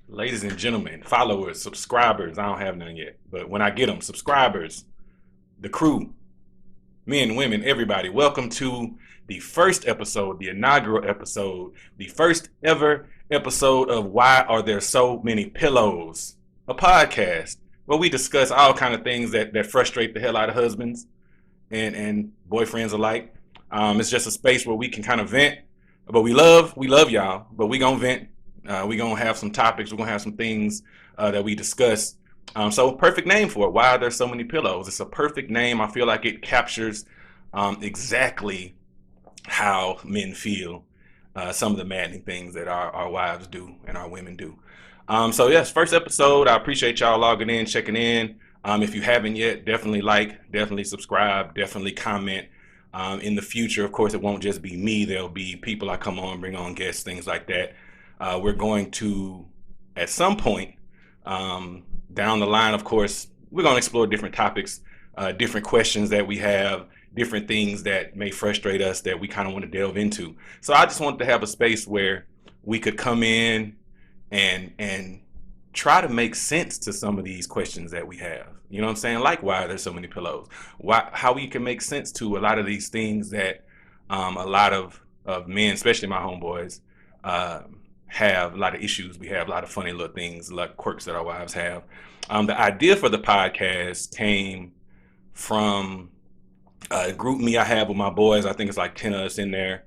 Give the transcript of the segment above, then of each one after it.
Ladies and gentlemen, followers, subscribers, I don't have none yet, but when I get them, subscribers, the crew, men, women, everybody, welcome to the first episode, the inaugural episode, the first ever episode of Why Are There So Many Pillows? A podcast where we discuss all kind of things that frustrate the hell out of husbands and boyfriends alike. It's just a space where we can kind of vent, but we love y'all, but we gonna vent. We gonna have some topics. We're gonna have some things that we discuss. So perfect name for it. Why are there so many pillows? It's a perfect name. I feel like it captures exactly how men feel. Some of the maddening things that our wives do and our women do. So yes, first episode. I appreciate y'all logging in, checking in. If you haven't yet, definitely like, definitely subscribe, definitely comment. In the future, of course, it won't just be me. There'll be people I come on, bring on guests, things like that. We're going to, at some point down the line, of course, we're going to explore different topics, different questions that we have, different things that may frustrate us that we kind of want to delve into. So I just wanted to have a space where we could come in and try to make sense to some of these questions that we have. You know what I'm saying? Like, why are there so many pillows? How we can make sense to a lot of these things that a lot of men, especially my homeboys, uh, have a lot of issues. We have a lot of funny little things, like quirks that our wives have. The idea for the podcast came from a group me I have with my boys. I think it's like 10 of us in there.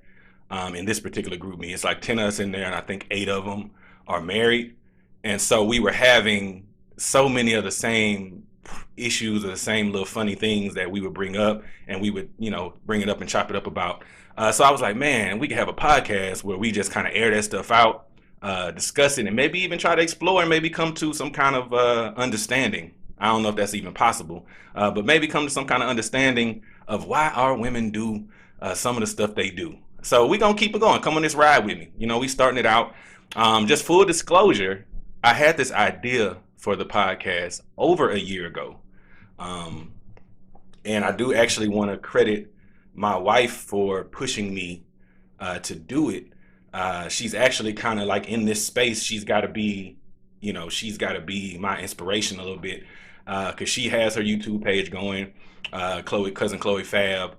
In this particular group me, it's like 10 of us in there, and I think 8 of them are married. And so we were having so many of the same issues or the same little funny things that we would bring up, and we would, bring it up and chop it up about. So I was like, man, we could have a podcast where we just kind of air that stuff out, discuss it, and maybe even try to explore and maybe come to some kind of understanding. I don't know if that's even possible, but maybe come to some kind of understanding of why our women do some of the stuff they do. So we're going to keep it going. Come on this ride with me. We starting it out. Just full disclosure, I had this idea for the podcast over a year ago. Um, and I do actually want to credit my wife for pushing me to do it. She's actually kind of like in this space. She's got to be my inspiration a little bit because she has her YouTube page going. Cousin Chloe Fab.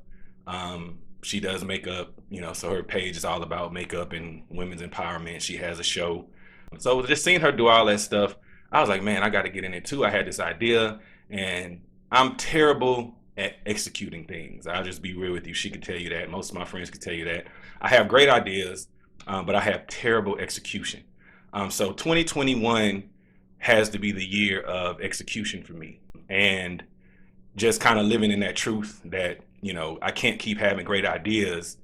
She does makeup, so her page is all about makeup and women's empowerment. She has a show. So just seeing her do all that stuff, I was like, man, I got to get in it too. I had this idea, and I'm terrible at executing things. I'll just be real with you. She could tell you that. Most of my friends could tell you that. I have great ideas, but I have terrible execution. So 2021 has to be the year of execution for me, and just kind of living in that truth that I can't keep having great ideas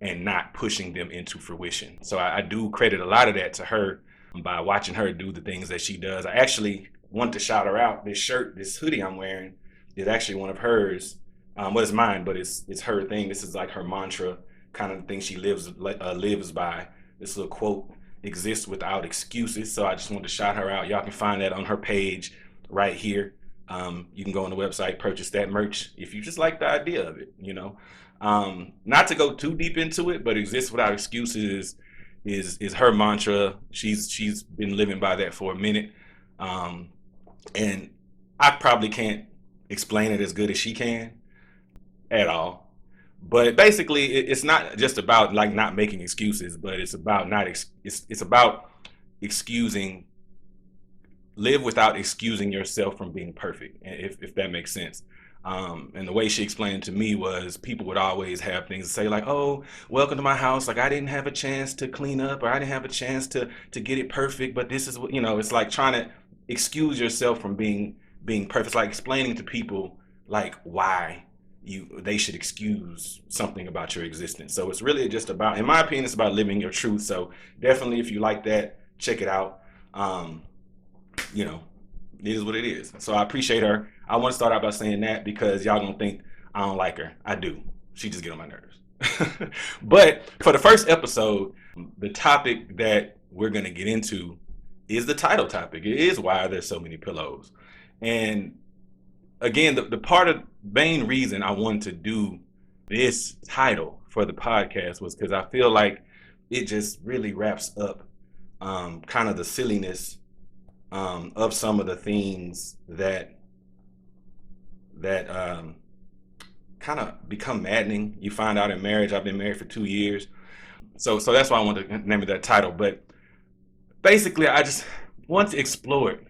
and not pushing them into fruition. So I do credit a lot of that to her by watching her do the things that she does. I actually want to shout her out. This hoodie I'm wearing is actually one of hers. Well, it's mine, but it's her thing. This is like her mantra, kind of thing she lives by. This little quote: "Exists without excuses." So I just want to shout her out. Y'all can find that on her page right here. You can go on the website, purchase that merch if you just like the idea of it. Not to go too deep into it, but "Exists without excuses" is her mantra. She's been living by that for a minute, and I probably can't explain it as good as she can at all. But basically, it's not just about like not making excuses, but it's about not it's about excusing live without excusing yourself from being perfect, if that makes sense. And the way she explained it to me was people would always have things to say like, "Oh, welcome to my house. Like I didn't have a chance to clean up, or I didn't have a chance to get it perfect, but this is what." It's like trying to excuse yourself from being perfect. It's like explaining to people like why they should excuse something about your existence. So it's really just about, in my opinion, it's about living your truth. So definitely, if you like that, check it out. Um, you know, it is what it is. So I appreciate her. I want to start out by saying that because y'all gonna think I don't like her. I do. She just get on my nerves. But for the first episode, the topic that we're gonna get into is the title topic. It is why there's so many pillows. And again, the part of main reason I wanted to do this title for the podcast was because I feel like it just really wraps up kind of the silliness of some of the things that kind of become maddening. You find out in marriage. I've been married for 2 years, so that's why I wanted to name it that title. But basically, I just want to explore it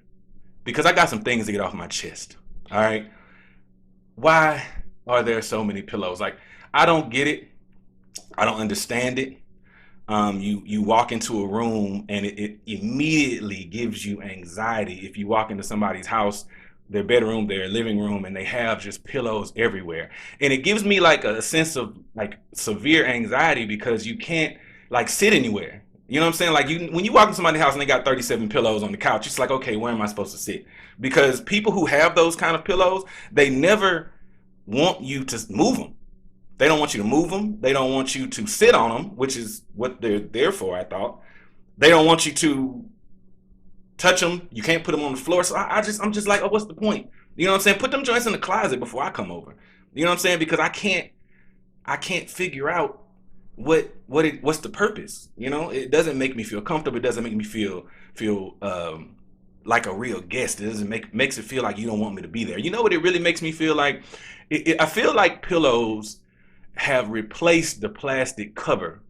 because I got some things to get off my chest. All right, why are there so many pillows? Like, I don't get it. I don't understand it. You walk into a room and it immediately gives you anxiety if you walk into somebody's house, their bedroom, their living room, and they have just pillows everywhere. And it gives me like a sense of like severe anxiety because you can't like sit anywhere. You know what I'm saying? Like, when you walk into somebody's house and they got 37 pillows on the couch, it's like, okay, where am I supposed to sit? Because people who have those kind of pillows, they never want you to move them. They don't want you to move them. They don't want you to sit on them, which is what they're there for, I thought. They don't want you to touch them. You can't put them on the floor. So I'm just like, oh, what's the point? You know what I'm saying? Put them joints in the closet before I come over. You know what I'm saying? Because I can't figure out what's the purpose. You know, it doesn't make me feel comfortable. It doesn't make me feel like a real guest. It doesn't makes it feel like you don't want me to be there. You know what it really makes me feel like? I feel like pillows have replaced the plastic cover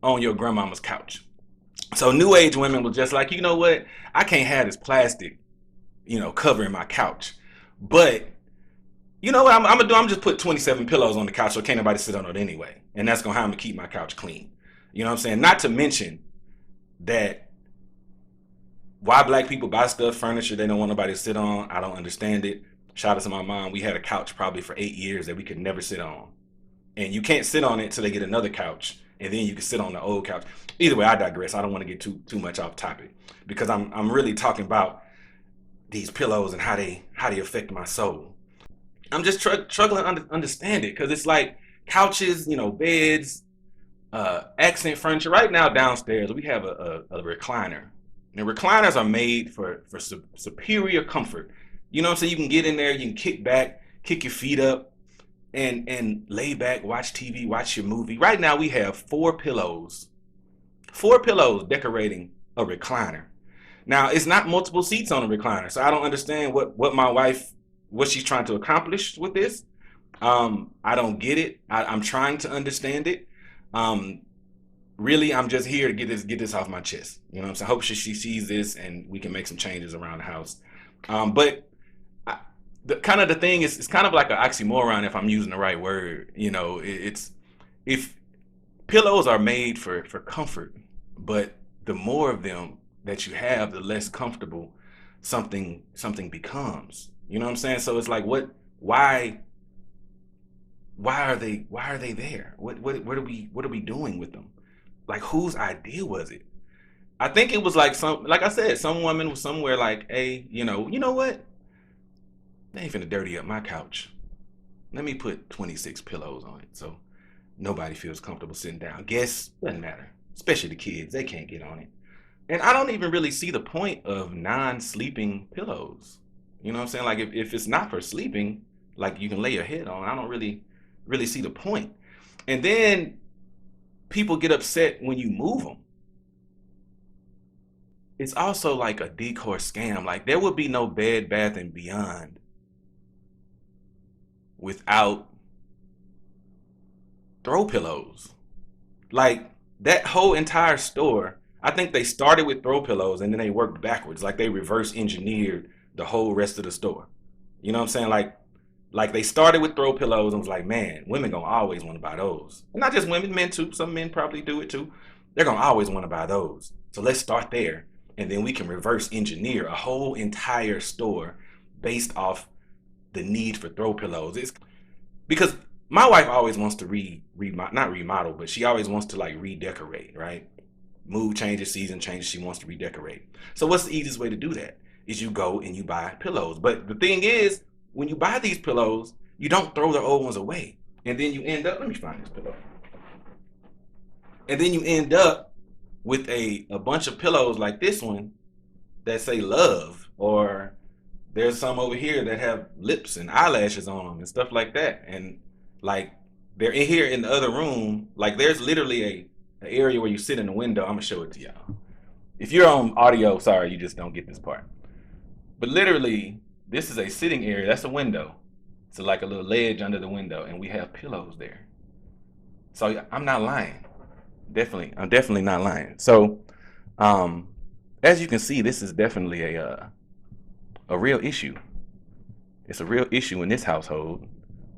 on your grandmama's couch. So new age women were just like, you know what? I can't have this plastic, covering my couch. But you know what I'm gonna do? I'm just put 27 pillows on the couch so can't nobody sit on it anyway. And that's gonna how I'm gonna keep my couch clean. You know what I'm saying? Not to mention that why black people buy stuff, furniture they don't want nobody to sit on. I don't understand it. Shout out to my mom. We had a couch probably for 8 years that we could never sit on. And you can't sit on it till they get another couch, and then you can sit on the old couch. Either way, I digress. I don't want to get too much off topic because I'm really talking about these pillows and how they affect my soul. I'm just struggling to understand it because it's like couches, beds, accent furniture. Right now downstairs we have a recliner. And recliners are made for superior comfort. You know what I'm saying? You can get in there, you can kick back, kick your feet up, and lay back, watch TV, watch your movie. Right now we have four pillows decorating a recliner. Now it's not multiple seats on a recliner, so I don't understand what she's trying to accomplish with this. I don't get it. I'm trying to understand it. Really, I'm just here to get this off my chest. You know what I'm saying? I hope she sees this and we can make some changes around the house. But the thing is, it's kind of like an oxymoron if I'm using the right word. It's if pillows are made for comfort, but the more of them that you have, the less comfortable something becomes. You know what I'm saying? So it's like, why are they there? What are we doing with them? Like, whose idea was it? I think it was like like I said, some woman was somewhere like, hey, you know what? They ain't finna dirty up my couch. Let me put 26 pillows on it so nobody feels comfortable sitting down. Guess doesn't matter, especially the kids. They can't get on it. And I don't even really see the point of non-sleeping pillows. You know what I'm saying? Like, if it's not for sleeping, like you can lay your head on, I don't really see the point. And then people get upset when you move them. It's also like a decor scam. Like, there would be no Bed Bath and Beyond without throw pillows. Like, that whole entire store, I think they started with throw pillows and then they worked backwards. Like, they reverse engineered the whole rest of the store. You know what I'm saying? Like they started with throw pillows and was like, man, women gonna always want to buy those. And not just women, men too. Some men probably do it too. They're gonna always want to buy those. So let's start there, and then we can reverse engineer a whole entire store based off the need for throw pillows. It's because my wife always wants to not remodel, but she always wants to like redecorate, right? Mood changes, season changes, she wants to redecorate. So what's the easiest way to do that? Is you go and you buy pillows. But the thing is, when you buy these pillows, you don't throw the old ones away. And then you end up, let me find this pillow. And then you end up with a bunch of pillows like this one that say love, or there's some over here that have lips and eyelashes on them and stuff like that. And like, they're in here in the other room. Like, there's literally an area where you sit in the window. I'm gonna show it to y'all. If you're on audio, sorry, you just don't get this part. But literally, this is a sitting area. That's a window. It's like a little ledge under the window, and we have pillows there. So I'm not lying. I'm definitely not lying. So, um, as you can see, this is definitely a real issue. It's a real issue in this household.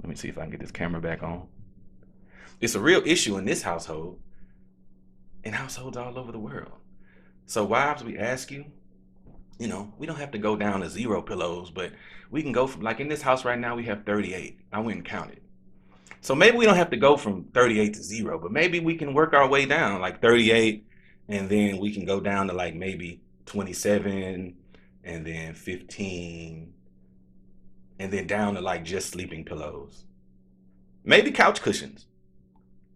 Let me see if I can get this camera back on. It's a real issue in this household, in households all over the world. So wives, we ask you, we don't have to go down to 0 pillows, but we can go from, like in this house right now, we have 38. I went and counted. So maybe we don't have to go from 38 to 0, but maybe we can work our way down like 38, and then we can go down to like maybe 27, and then 15, and then down to like just sleeping pillows. Maybe couch cushions.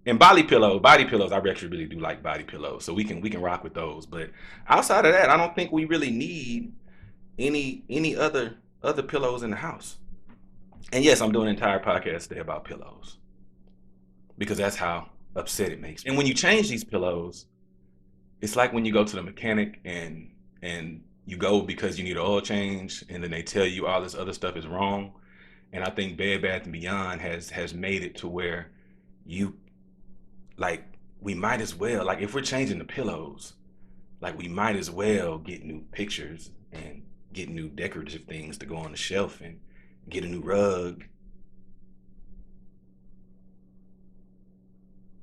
And body pillows, I actually really do like body pillows, so we can rock with those. But outside of that, I don't think we really need any other pillows in the house. And yes, I'm doing an entire podcast today about pillows because that's how upset it makes me. And when you change these pillows, it's like when you go to the mechanic and you go because you need an oil change, and then they tell you all this other stuff is wrong. And I think Bed Bath & Beyond has made it to where you, like, we might as well, like, if we're changing the pillows, like, we might as well get new pictures and get new decorative things to go on the shelf and get a new rug.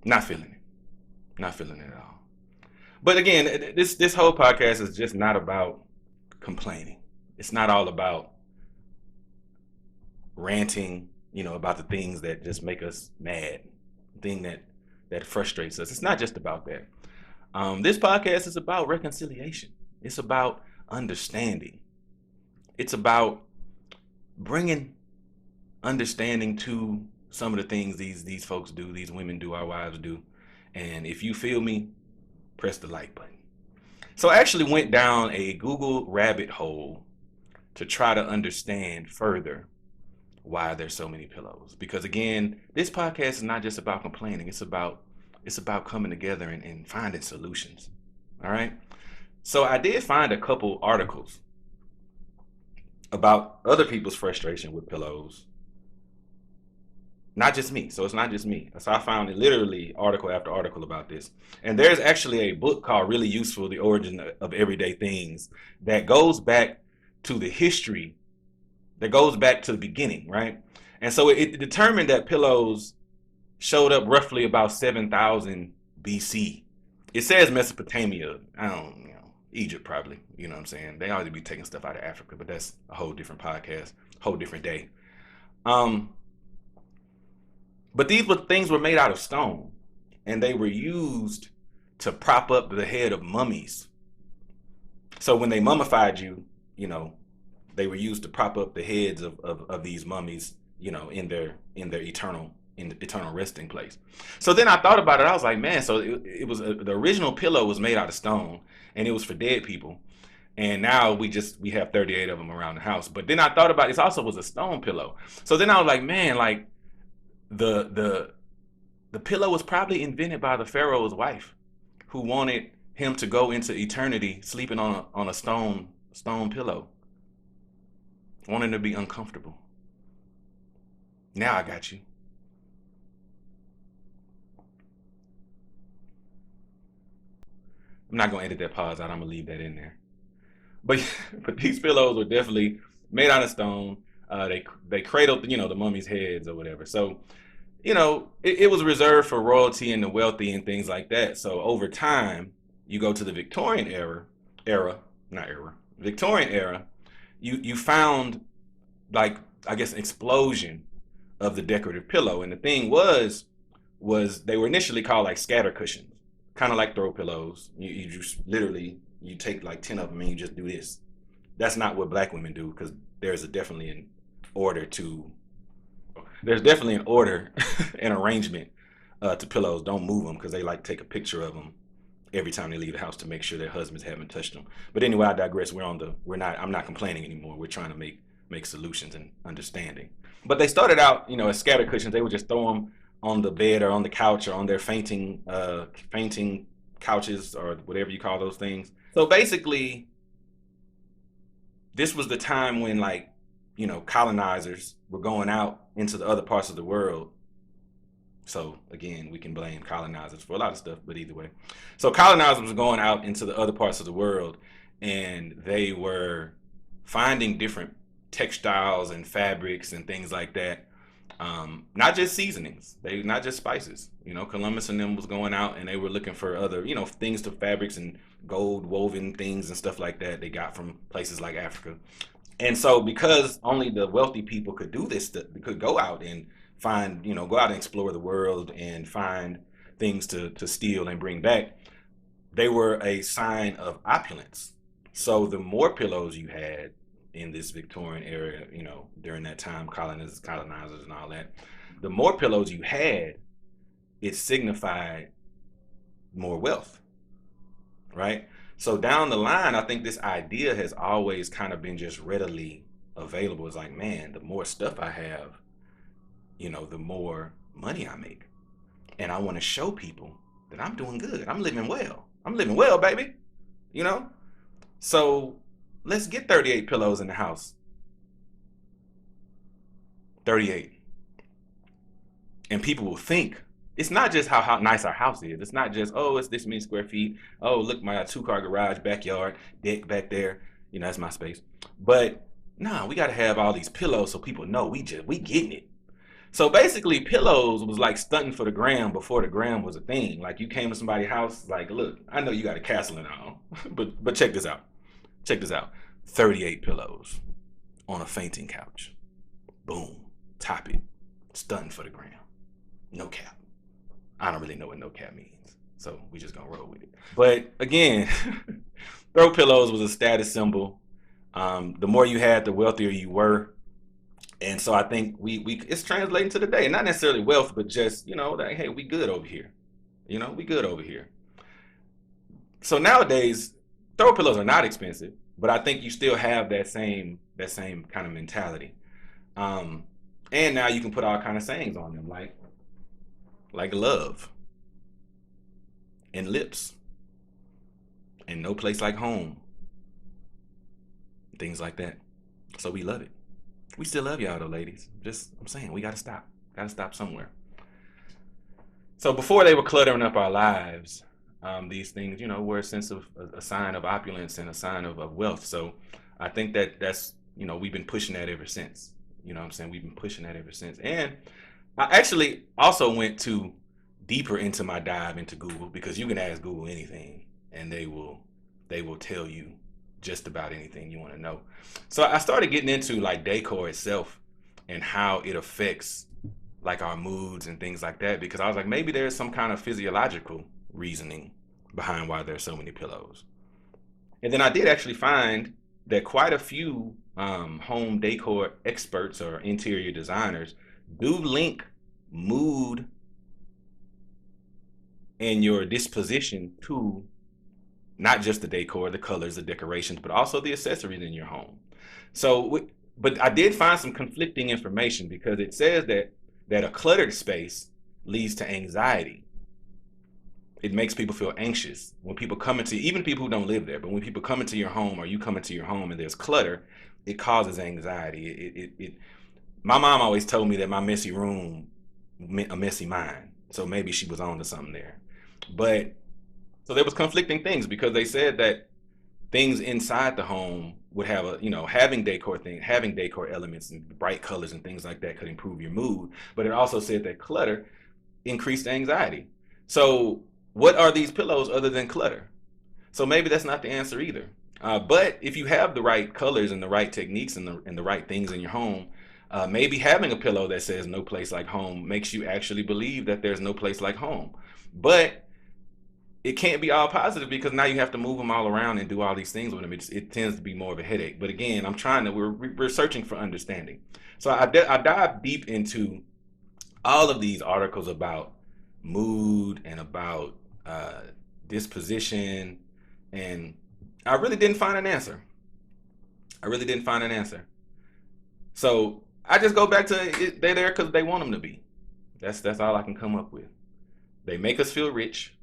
Not feeling it. Not feeling it at all. But again, this whole podcast is just not about complaining. It's not all about ranting, about the things that just make us mad, the thing that frustrates us. It's not just about that. This podcast is about reconciliation. It's about understanding. It's about bringing understanding to some of the things these folks do, these women do, our wives do. And if you feel me, press the like button. So I actually went down a Google rabbit hole to try to understand further why there's so many pillows. Because again, this podcast is not just about complaining. It's about coming together and finding solutions. All right. So I did find a couple articles about other people's frustration with pillows. Not just me. So it's not just me. So I found literally article after article about this. And there's actually a book called Really Useful, The Origin of Everyday Things, that goes back to the history, that goes back to the beginning, right? And so it determined that pillows showed up roughly about 7,000 BC. It says Mesopotamia. I don't Egypt probably. You know what I'm saying? They ought to be taking stuff out of Africa, but that's a whole different podcast, whole different day. But things were made out of stone, and they were used to prop up the head of mummies. So when they mummified you, they were used to prop up the heads of these mummies, in their eternal resting place. So then I thought about it. I was like, man, so it was the original pillow was made out of stone, and it was for dead people. And now we have 38 of them around the house. But then I thought about it also was a stone pillow. So then I was like, man, like the pillow was probably invented by the Pharaoh's wife, who wanted him to go into eternity sleeping on a stone pillow, wanting to be uncomfortable. Now I got you. I'm not gonna edit that pause out. I'm gonna leave that in there. But these pillows were definitely made out of stone. They cradled the mummies' heads or whatever. So it was reserved for royalty and the wealthy and things like that. So over time, you go to the Victorian era, you found, like, I guess, an explosion of the decorative pillow. And the thing was they were initially called like scatter cushions, kind of like throw pillows. You just literally, you take like 10 of them and you just do this. That's not what black women do, because there's definitely an order and arrangement to pillows. Don't move them, because they like take a picture of them every time they leave the house to make sure their husbands haven't touched them. But anyway, I digress. I'm not complaining anymore. We're trying to make solutions and understanding. But they started out, as scatter cushions. They would just throw them on the bed or on the couch or on their fainting couches or whatever you call those things. So basically, this was the time when, like, colonizers were going out into the other parts of the world. So again, we can blame colonizers for a lot of stuff, but either way. So colonizers were going out into the other parts of the world, and they were finding different textiles and fabrics and things like that. Not just seasonings, they not just spices. Columbus and them was going out and they were looking for other, things to fabrics and gold woven things and stuff like that they got from places like Africa. And so because only the wealthy people could do this, could go out and find, go out and explore the world and find things to steal and bring back, they were a sign of opulence. So the more pillows you had in this Victorian era, during that time, colonizers and all that, the more pillows you had, it signified more wealth, right? So down the line, I think this idea has always kind of been just readily available. It's like, man, the more stuff I have, the more money I make. And I want to show people that I'm doing good. I'm living well. I'm living well, baby. So let's get 38 pillows in the house. 38. And people will think it's not just how nice our house is. It's not just, oh, it's this many square feet. Oh, look, my 2-car garage, backyard, deck back there. That's my space. But nah, we got to have all these pillows so people know we getting it. So basically, pillows was like stunting for the gram before the gram was a thing. Like, you came to somebody's house, like, look, I know you got a castle in all, but check this out. Check this out. 38 pillows on a fainting couch. Boom. Top it. Stunting for the gram. No cap. I don't really know what no cap means, so we just gonna roll with it. But again, throw pillows was a status symbol. The more you had, the wealthier you were. And so I think we it's translating to the day, not necessarily wealth, but just, that, hey, we good over here. We good over here. So nowadays, throw pillows are not expensive, but I think you still have that same kind of mentality. And now you can put all kind of sayings on them, like love and lips and no place like home, things like that. So we love it. We still love y'all though, ladies. I'm saying, we gotta stop somewhere. So before they were cluttering up our lives, these things, were a sign of opulence and a sign of wealth. So I think that's, we've been pushing that ever since. What I'm saying? We've been pushing that ever since. And I actually also went deeper into my dive into Google, because you can ask Google anything and they will tell you just about anything you want to know. So I started getting into like decor itself and how it affects like our moods and things like that, because I was like, maybe there's some kind of physiological reasoning behind why there's so many pillows. And then I did actually find that quite a few home decor experts or interior designers do link mood and your disposition to not just the decor, the colors, the decorations, but also the accessories in your home. So, but I did find some conflicting information, because it says that a cluttered space leads to anxiety. It makes people feel anxious when people come into, even people who don't live there, but when people come into your home, or you come into your home and there's clutter, it causes anxiety. My mom always told me that my messy room meant a messy mind. So maybe she was on to something there. But so there was conflicting things, because they said that things inside the home would have having decor elements and bright colors and things like that could improve your mood. But it also said that clutter increased anxiety. So what are these pillows other than clutter? So maybe that's not the answer either. But if you have the right colors and the right techniques and the right things in your home, maybe having a pillow that says no place like home makes you actually believe that there's no place like home. But it can't be all positive, because now you have to move them all around and do all these things with them. It tends to be more of a headache. But again, we're searching for understanding. So I dive deep into all of these articles about mood and about disposition, and I really didn't find an answer. So I just go back to it, they're there because they want them to be. That's all I can come up with. They make us feel rich,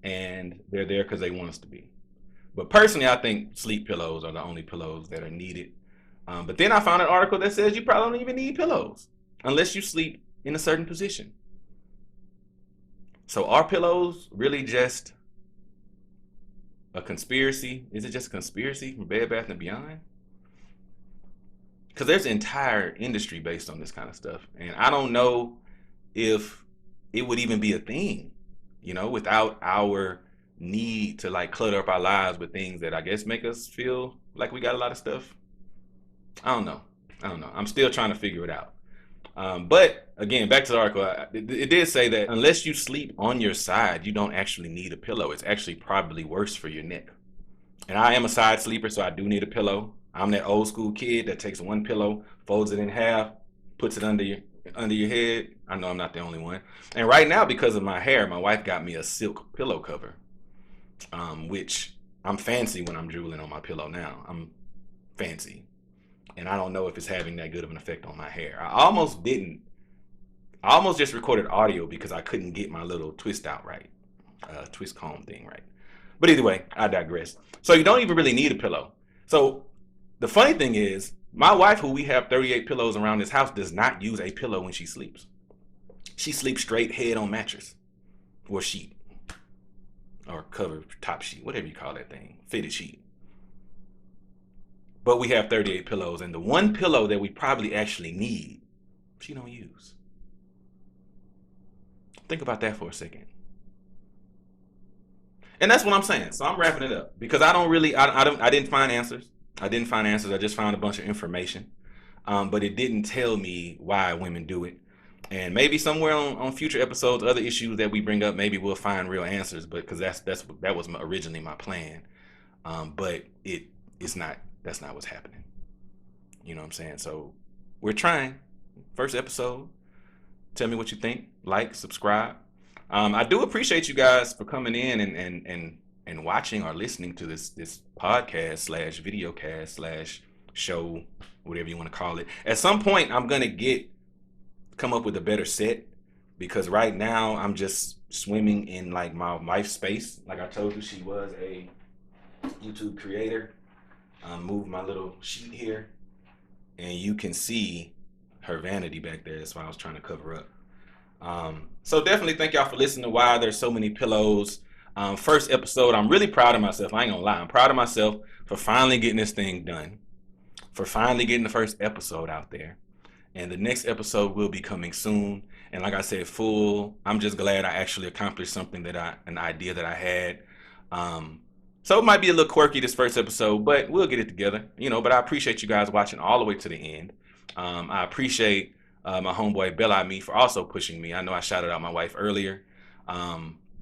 and they're there because they want us to be. But personally, I think sleep pillows are the only pillows that are needed. But then I found an article that says you probably don't even need pillows unless you sleep in a certain position. So are pillows really just a conspiracy? Is it just a conspiracy from Bed Bath & Beyond? Because there's an entire industry based on this kind of stuff. And I don't know if it would even be a thing, without our need to like clutter up our lives with things that I guess make us feel like we got a lot of stuff. I don't know. I'm still trying to figure it out. But again, back to the article, it did say that unless you sleep on your side, you don't actually need a pillow. It's actually probably worse for your neck. And I am a side sleeper, so I do need a pillow. I'm that old school kid that takes one pillow, folds it in half, puts it under your head. I know I'm not the only one. And right now, because of my hair, my wife got me a silk pillow cover, which I'm fancy when I'm drooling on my pillow now. I'm fancy. And I don't know if it's having that good of an effect on my hair. I almost just recorded audio because I couldn't get my little twist out right, twist comb thing right. But either way, I digress. So you don't even really need a pillow. So the funny thing is, my wife, who we have 38 pillows around this house, does not use a pillow when she sleeps. She sleeps straight head on mattress or sheet or cover, top sheet, whatever you call that thing, fitted sheet. But we have 38 pillows, and the one pillow that we probably actually need, she don't use. Think about that for a second. And that's what I'm saying. So I'm wrapping it up because I didn't find answers. I just found a bunch of information. But it didn't tell me why women do it. And maybe somewhere on future episodes, other issues that we bring up, maybe we'll find real answers. But because that was originally my plan. But it's not. That's not what's happening. You know what I'm saying? So we're trying. First episode. Tell me what you think. Like, subscribe. I do appreciate you guys for coming in and watching or listening to this podcast / videocast / show, whatever you want to call it. At some point, I'm gonna come up with a better set because right now I'm just swimming in like my wife's space. Like I told you, she was a YouTube creator. Move my little sheet here, and you can see her vanity back there. That's why I was trying to cover up. So definitely thank y'all for listening to Why There's So Many Pillows. First episode, I'm really proud of myself. I ain't gonna lie. I'm proud of myself for finally getting this thing done, for finally getting the first episode out there. And the next episode will be coming soon. And like I said, I'm just glad I actually accomplished something an idea that I had. So it might be a little quirky this first episode, but we'll get it together, but I appreciate you guys watching all the way to the end. I appreciate my homeboy Bella Me for also pushing me. I know I shouted out my wife earlier, but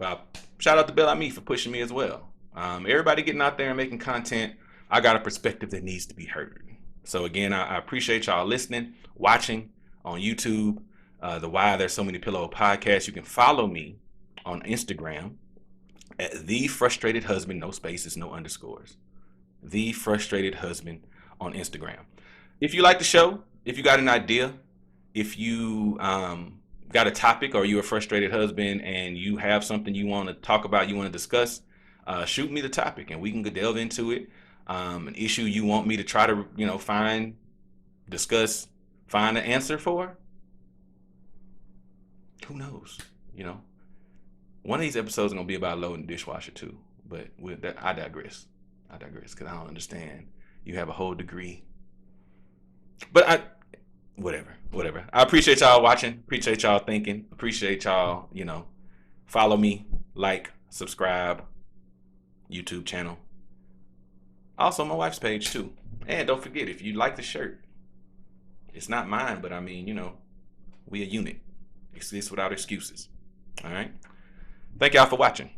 I shout out to Bella Me for pushing me as well. Everybody getting out there and making content. I got a perspective that needs to be heard. So again, I appreciate y'all listening, watching on YouTube, the Why There's So Many Pillow podcast. You can follow me on Instagram at The Frustrated Husband, no spaces, no underscores. The Frustrated Husband on Instagram. If you like the show, if you got an idea, if you got a topic or you're a frustrated husband and you have something you want to talk about, you want to discuss, shoot me the topic and we can delve into it. An issue you want me to try to, find an answer for. Who knows, One of these episodes is going to be about loading the dishwasher too. But I digress because I don't understand. You have a whole degree. But whatever. I appreciate y'all watching. Appreciate y'all thinking. Appreciate y'all, follow me, like, subscribe, YouTube channel. Also my wife's page too. And don't forget, if you like the shirt, it's not mine, but I mean, we a unit. Exist without excuses. All right. Thank y'all for watching.